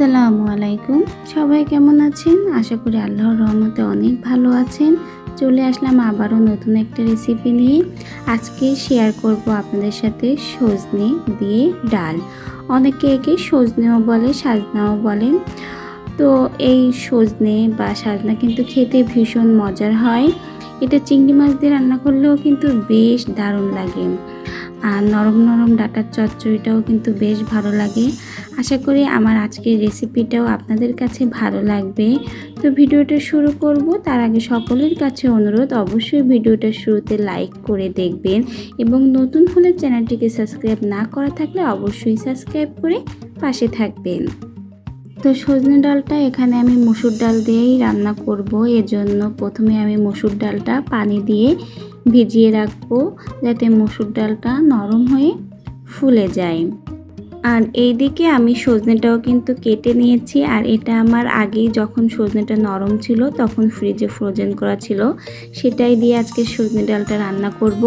আসসালামু আলাইকুম। সবাই কেমন আছেন? আশা করি আল্লাহর রহমতে অনেক ভালো আছেন। চলে আসলাম আবারও নতুন একটা রেসিপি নিয়ে। আজকে শেয়ার করব আপনাদের সাথে সজনে দিয়ে ডাল। অনেকে একে সজনেও বলে, সাজনাও বলেন। তো এই সজনে বা সাজনা কিন্তু খেতে ভীষণ মজার হয়। এটা চিংড়ি মাছ দিয়ে রান্না করলেও কিন্তু বেশ দারুণ লাগে। আর নরম নরম ডাঁটার চচ্চড়িটাও কিন্তু বেশ ভালো লাগে। আশা করি আমার আজকের রেসিপিটাও আপনাদের কাছে ভালো লাগবে। তো ভিডিওটা শুরু করব তার আগে সকলের কাছে অনুরোধ, অবশ্যই ভিডিওটা শুরুতে লাইক করে দেখবেন এবং নতুন হলে চ্যানেলটিকে সাবস্ক্রাইব না করা থাকলে অবশ্যই সাবস্ক্রাইব করে পাশে থাকবেন। তো সজনে ডালটা এখানে আমি মসুর ডাল দিয়েই রান্না করব। এজন্য প্রথমে আমি মসুর ডালটা পানি দিয়ে ভিজিয়ে রাখবো, যাতে মসুর ডালটা নরম হয়ে ফুলে যায়। আর এইদিকে আমি সজনেটাও কিন্তু কেটে নিয়েছি। আর এটা আমার আগেই যখন সজনেটা নরম ছিল তখন ফ্রিজে ফ্রোজেন করা ছিল, সেটাই দিয়ে আজকে সজনে ডালটা রান্না করব।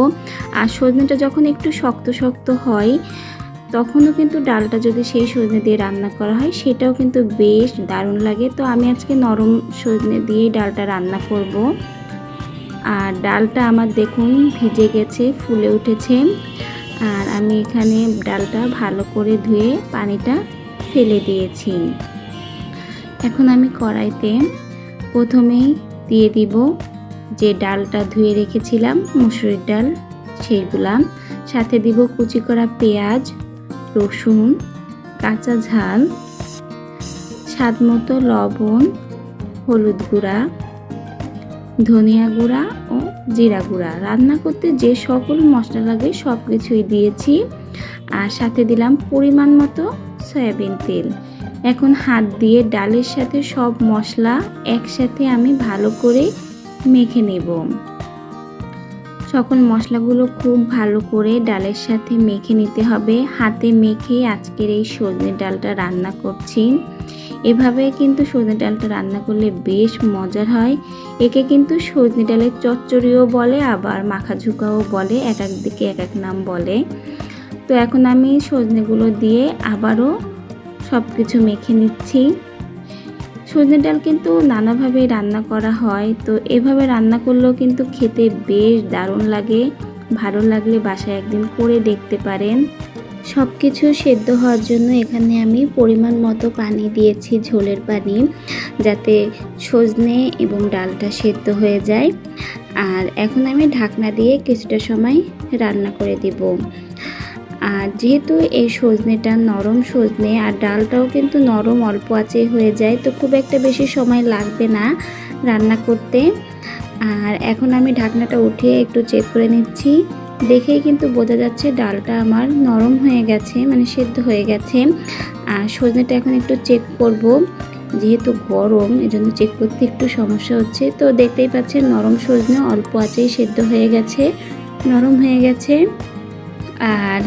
আর সজনেটা যখন একটু শক্ত শক্ত হয় তখনও কিন্তু ডালটা যদি সেই সজনে দিয়ে রান্না করা হয় সেটাও কিন্তু বেশ দারুণ লাগে। তো আমি আজকে নরম সজনে দিয়েই ডালটা রান্না করব। আর ডালটা আমার দেখুন ভিজে গেছে, ফুলে উঠেছে। আর আমি এখানে ডালটা ভালো করে ধুয়ে পানিটা ফেলে দিয়েছি। এখন আমি কড়াইতে প্রথমেই দিয়ে দিব যে ডালটা ধুয়ে রেখেছিলাম মসুরির ডাল, সেইগুলা সাথে দিব কুচি করা পেঁয়াজ, রসুন, কাঁচা ঝাল, স্বাদমতো লবণ, হলুদ গুঁড়া, ধনিয়া গুঁড়া ও জিরা গুঁড়া। রান্না করতে যে সকল মশলা লাগে সব কিছুই দিয়েছি। আর সাথে দিলাম পরিমাণ মতো সয়াবিন তেল। এখন হাত দিয়ে ডালের সাথে সব মশলা একসাথে আমি ভালো করে মেখে নেব। সকল মশলাগুলো খুব ভালো করে ডালের সাথে মেখে নিতে হবে। হাতে মেখে আজকের এই সজনে ডালটা রান্না করছি। এভাবে কিন্তু সজনে ডালটা রান্না করলে বেশ মজার হয়। একে কিন্তু সজনে ডালের চচ্চড়িও বলে, আবার মাখা ঝুকাও বলে, এক এক দিকে এক এক নাম বলে। তো এখন আমি সজনেগুলো দিয়ে আবারও সব কিছু মেখে নিচ্ছি। সজনে ডাল কিন্তু নানাভাবে রান্না করা হয়, তো এভাবে রান্না করলেও কিন্তু খেতে বেশ দারুণ লাগে। ভালো লাগলে বাসায় একদিন করে দেখতে পারেন। সব কিছু সেদ্ধ হওয়ার জন্য এখানে আমি পরিমাণ মতো পানি দিয়েছি, ঝোলের পানি, যাতে সজনে এবং ডালটা সেদ্ধ হয়ে যায়। আর এখন আমি ঢাকনা দিয়ে কিছুটা সময় রান্না করে দেব। আর যেহেতু এই সজনেটা নরম সজনে আর ডালটাও কিন্তু নরম, অল্প আঁচে হয়ে যায়, তো খুব একটা বেশি সময় লাগবে না রান্না করতে। আর এখন আমি ঢাকনাটা উঠিয়ে একটু চেক করে নিচ্ছি। দেখেই কিন্তু বোঝা যাচ্ছে ডালটা আমার নরম হয়ে গেছে, মানে সেদ্ধ হয়ে গেছে। আর সজনেটা এখন একটু চেক করব, যেহেতু গরম এজন্য চেক করতে একটু সমস্যা হচ্ছে। তো দেখতেই পাচ্ছেন নরম সজনে অল্প আঁচেই সেদ্ধ হয়ে গেছে, নরম হয়ে গেছে। আর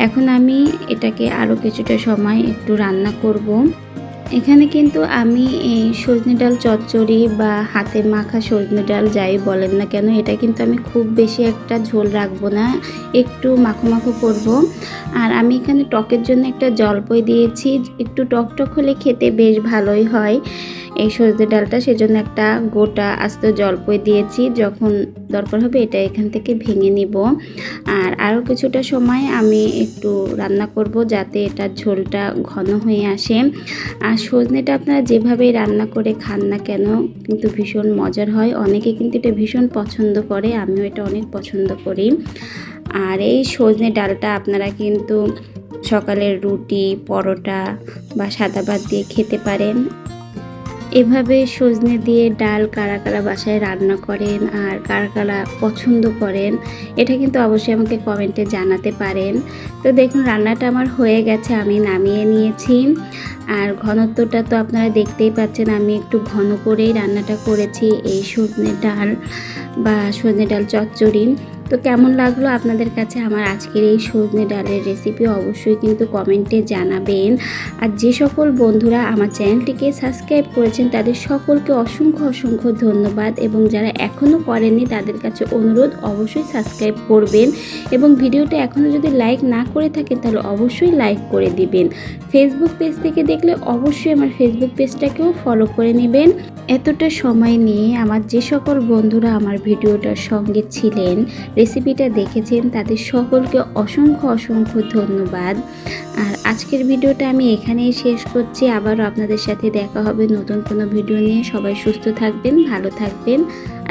এখন আমি এটাকে আরও কিছুটা সময় একটু রান্না করব। এখানে কিন্তু আমি এই সজনে ডাল চচ্চড়ি বা হাতে মাখা সজনে ডাল যাই বলেন না কেন, এটা কিন্তু আমি খুব বেশি একটা ঝোল রাখবো না, একটু মাখো মাখো করব। আর আমি এখানে টকের জন্য একটা জলপাই দিয়েছি, একটু টকটক হলে খেতে বেশ ভালোই হয় এই সজনে ডালটা, সেজন্য একটা গোটা আস্ত জলপাই দিয়েছি। যখন দরকার হবে এটা এখান থেকে ভেঙে নিব। আর আরও কিছুটা সময় আমি একটু রান্না করব যাতে এটা ঝোলটা ঘন হয়ে আসে। আর সজনেটা আপনারা যেভাবেই রান্না করে খান না কেন কিন্তু ভীষণ মজার হয়। অনেকে কিন্তু এটা ভীষণ পছন্দ করে, আমিও এটা অনেক পছন্দ করি। আর এই সজনে ডালটা আপনারা কিন্তু সকালের রুটি, পরোটা বা সাদা ভাত দিয়ে খেতে পারেন। এভাবে সজনে দিয়ে ডাল কারা কারা বাসায় রান্না করেন আর কারা কারা পছন্দ করেন এটা কিন্তু অবশ্যই আমাকে কমেন্টে জানাতে পারেন। তো দেখুন রান্নাটা আমার হয়ে গেছে, আমি নামিয়ে নিয়েছি। আর ঘনত্বটা তো আপনারা দেখতেই পাচ্ছেন, আমি একটু ঘন করেই রান্নাটা করেছি এই সজনে ডাল বা সজনে ডাল চচ্চড়ি। তো তো কেমন লাগলো আপনাদের কাছে আমার আজকের এই সজনে ডালের রেসিপি অবশ্যই কিন্তু কমেন্টে জানাবেন। আর যে সকল বন্ধুরা আমার চ্যানেলটিকে সাবস্ক্রাইব করেছেন তাদের সকলকে অসংখ্য অসংখ্য ধন্যবাদ, এবং যারা এখনও করেননি তাদের কাছে অনুরোধ অবশ্যই সাবস্ক্রাইব করবেন, এবং ভিডিওটা এখনও যদি লাইক না করে থাকেন তাহলে অবশ্যই লাইক করে দিবেন। ফেসবুক পেজ থেকে দেখলে অবশ্যই আমার ফেসবুক পেজটাকেও ফলো করে নেবেন। এতটা সময় নিয়ে আমার যে সকল বন্ধুরা আমার ভিডিওটার সঙ্গে ছিলেন, রেসিপিটা দেখেছেন, তাদের সকলকে অসংখ্য অসংখ্য ধন্যবাদ। আর আজকের ভিডিওটা আমি এখানেই শেষ করছি। আবারও আপনাদের সাথে দেখা হবে নতুন কোনো ভিডিও নিয়ে। সবাই সুস্থ থাকবেন, ভালো থাকবেন।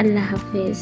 আল্লাহ হাফেজ।